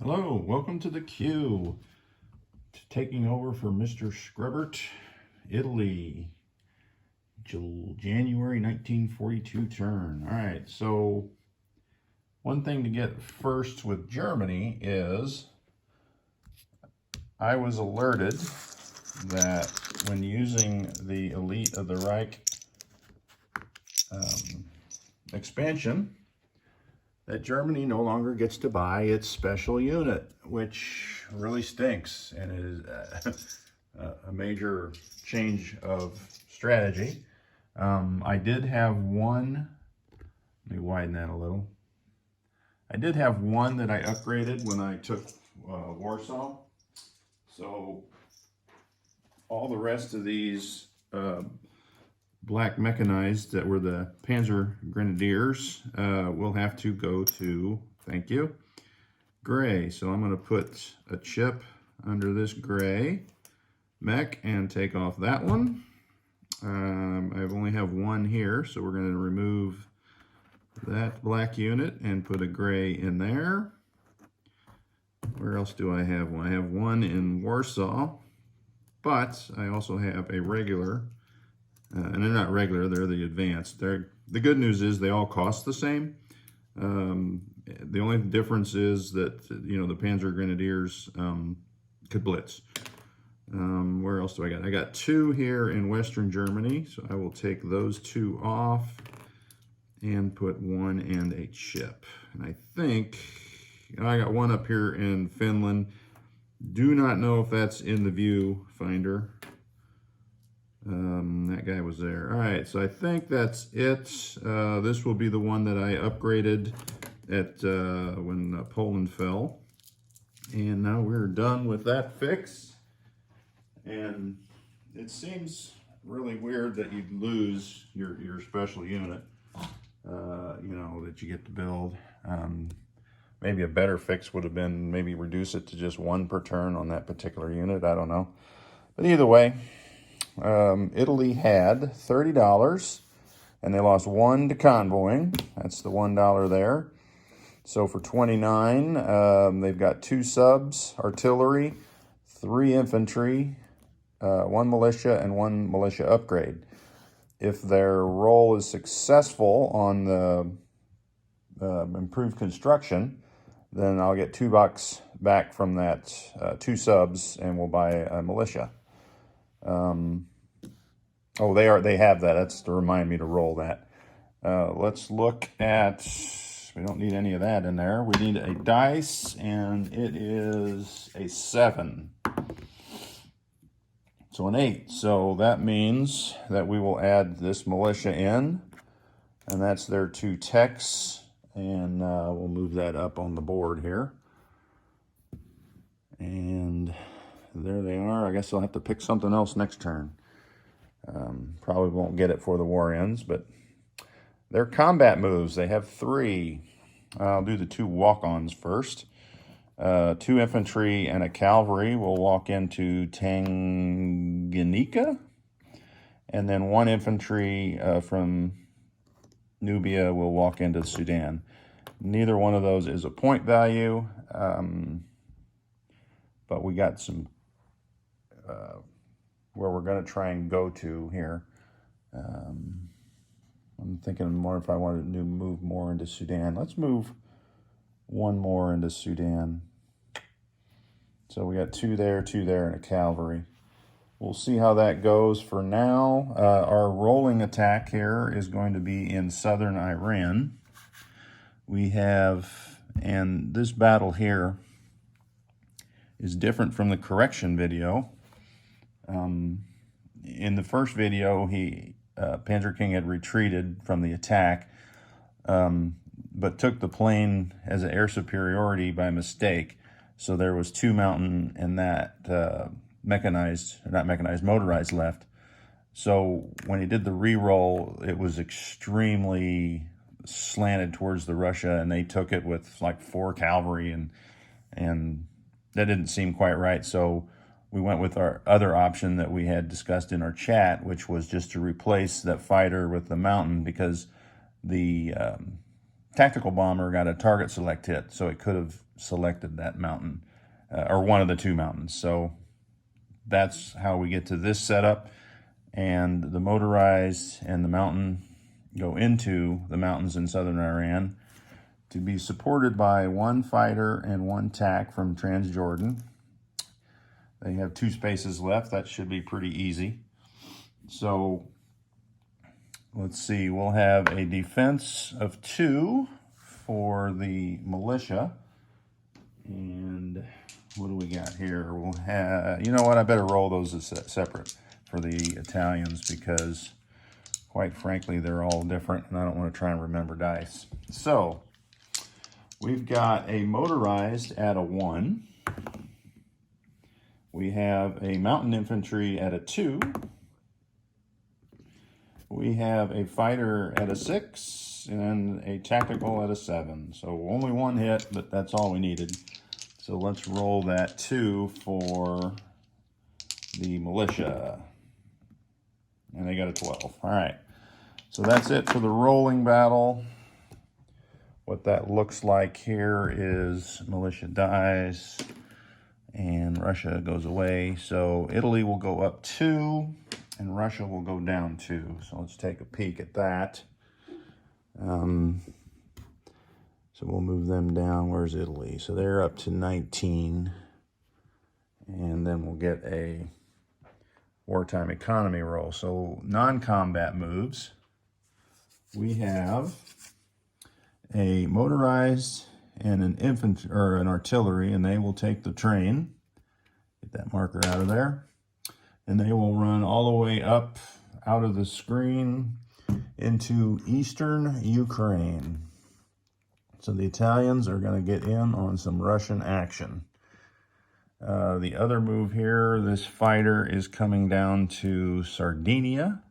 Hello, welcome to the queue. Taking over for Mr. Scrubbert, Italy, January 1942 turn. All right, so one thing to get first with Germany is I was alerted that when using the Elite of the Reich expansion, that Germany no longer gets to buy its special unit, which really stinks and is a major change of strategy. I did have one, let me widen that a little. I did have one that I upgraded when I took Warsaw. So all the rest of these black mechanized that were the Panzer Grenadiers will have to go to, thank you, gray. So I'm going to put a chip under this gray mech and take off that one. I only have one here, so we're going to remove that black unit and put a gray in there. Where else do I have one? I have one in Warsaw, but I also have a regular. And they're not regular, they're the advanced. The good news is they all cost the same. The only difference is that, you know, the Panzer Grenadiers could blitz. Where else do I got? I got two here in Western Germany, so I will take those two off and put one and a chip. And I think I got one up here in Finland. Do not know if that's in the viewfinder. That guy was there. All right, so I think that's it. This will be the one that I upgraded at when Poland fell. And now we're done with that fix. And it seems really weird that you'd lose your special unit, you know, that you get to build. Maybe a better fix would have been maybe reduce it to just one per turn on that particular unit. I don't know. But either way, Italy had $30 and they lost one to convoying. That's the $1 there. So for 29, they've got 2 subs, artillery, 3 infantry, 1 militia, and 1 militia upgrade. If their roll is successful on the improved construction, then I'll get $2 back from that 2 subs and we'll buy a militia. Oh, they have that. That's to remind me to roll that. Let's look at, we don't need any of that in there. We need a dice, and it is a 7. So an 8. So that means that we will add this militia in, and that's their 2 techs, and we'll move that up on the board here. And there they are. I guess I'll have to pick something else next turn. Probably won't get it before the war ends, but their combat moves, they have 3. I'll do the 2 walk-ons first. 2 infantry and a cavalry will walk into Tanganyika, and then 1 infantry from Nubia will walk into Sudan. Neither one of those is a point value, but we got some where we're going to try and go to here. I'm thinking more if I wanted to move more into Sudan. Let's move 1 more into Sudan. So we got 2 there, and a cavalry. We'll see how that goes for now. Our rolling attack here is going to be in southern Iran. We have, and this battle here is different from the correction video. In the first video, Panzer King had retreated from the attack, but took the plane as an air superiority by mistake. So there was 2 mountain and that motorized left. So when he did the re-roll, it was extremely slanted towards the Russia, and they took it with like 4 cavalry, and that didn't seem quite right. So we went with our other option that we had discussed in our chat, which was just to replace that fighter with the mountain, because the tactical bomber got a target select hit, so it could have selected that mountain, or one of the two mountains. So that's how we get to this setup. And the motorized and the mountain go into the mountains in southern Iran to be supported by one fighter and one TAC from Transjordan. They have 2 spaces left. That should be pretty easy. So let's see, we'll have a defense of 2 for the militia. And what do we got here? We'll have, you know what, I better roll those as separate for the Italians, because quite frankly, they're all different and I don't want to try and remember dice. So we've got a motorized at a 1. We have a mountain infantry at a 2. We have a fighter at a 6 and a tactical at a 7. So only 1 hit, but that's all we needed. So let's roll that 2 for the militia. And they got a 12. All right. So that's it for the rolling battle. What that looks like here is militia dies and Russia goes away. So Italy will go up 2 and Russia will go down 2. So let's take a peek at that. So we'll move them down. Where's Italy? So they're up to 19. And then we'll get a wartime economy roll. So non-combat moves. We have a motorized and an infantry or an artillery, and they will take the train. Get that marker out of there. And they will run all the way up out of the screen into eastern Ukraine. So the Italians are going to get in on some Russian action. The other move here, this fighter is coming down to Sardinia.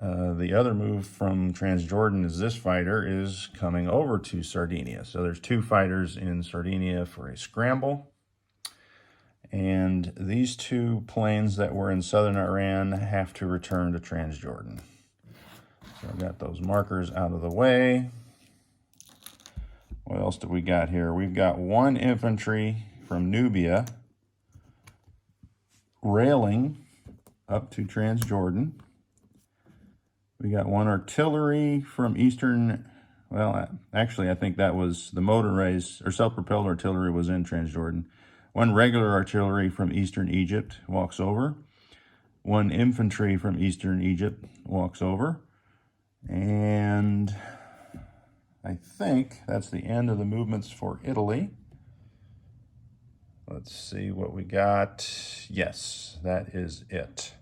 The other move from Transjordan is this fighter is coming over to Sardinia. So there's 2 fighters in Sardinia for a scramble. And these 2 planes that were in southern Iran have to return to Transjordan. So I've got those markers out of the way. What else do we got here? We've got 1 infantry from Nubia railing up to Transjordan. We got 1 artillery from eastern, well, actually I think that was the motorized or self-propelled artillery was in Transjordan. 1 regular artillery from eastern Egypt walks over. 1 infantry from eastern Egypt walks over. And I think that's the end of the movements for Italy. Let's see what we got. Yes, that is it.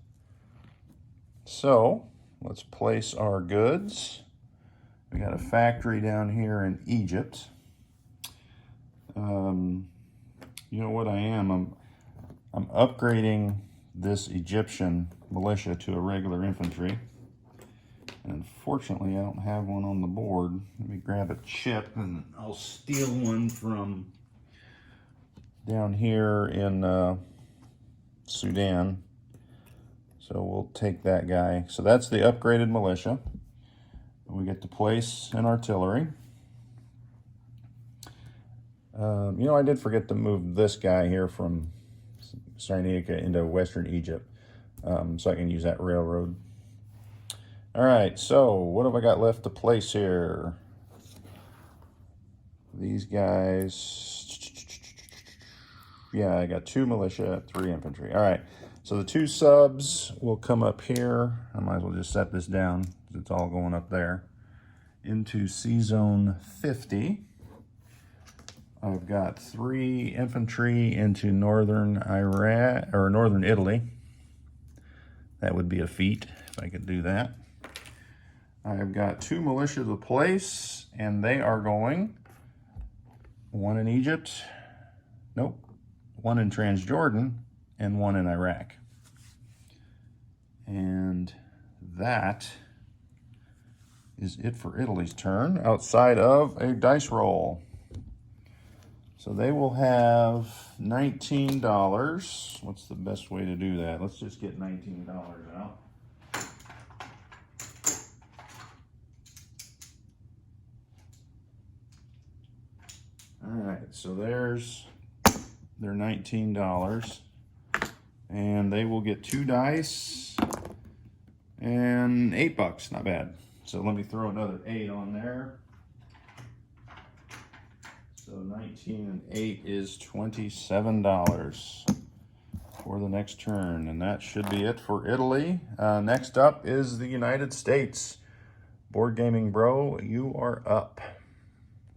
So let's place our goods. We got a factory down here in Egypt. You know what I am? I'm upgrading this Egyptian militia to a regular infantry. And unfortunately, I don't have one on the board. Let me grab a chip and I'll steal one from down here in Sudan. So we'll take that guy. So that's the upgraded militia. We get to place an artillery. You know, I did forget to move this guy here from Cyrenaica into Western Egypt, so I can use that railroad. All right, so what have I got left to place here? These guys, yeah, I got 2 militia, 3 infantry. All right, so the 2 subs will come up here. I might as well just set this down because it's all going up there. Into C-Zone 50. I've got 3 infantry into northern Iraq, or northern Italy. That would be a feat if I could do that. I've got 2 militia to place, and they are going, 1 in Egypt, nope, 1 in Transjordan, and 1 in Iraq. And that is it for Italy's turn, outside of a dice roll. So they will have $19. What's the best way to do that? Let's just get $19 out. right, so there's their $19. And they will get 2 dice and $8, not bad. So let me throw another 8 on there. So 19 and 8 is $27 for the next turn. And that should be it for Italy. Next up is the United States. Board Gaming Bro, you are up.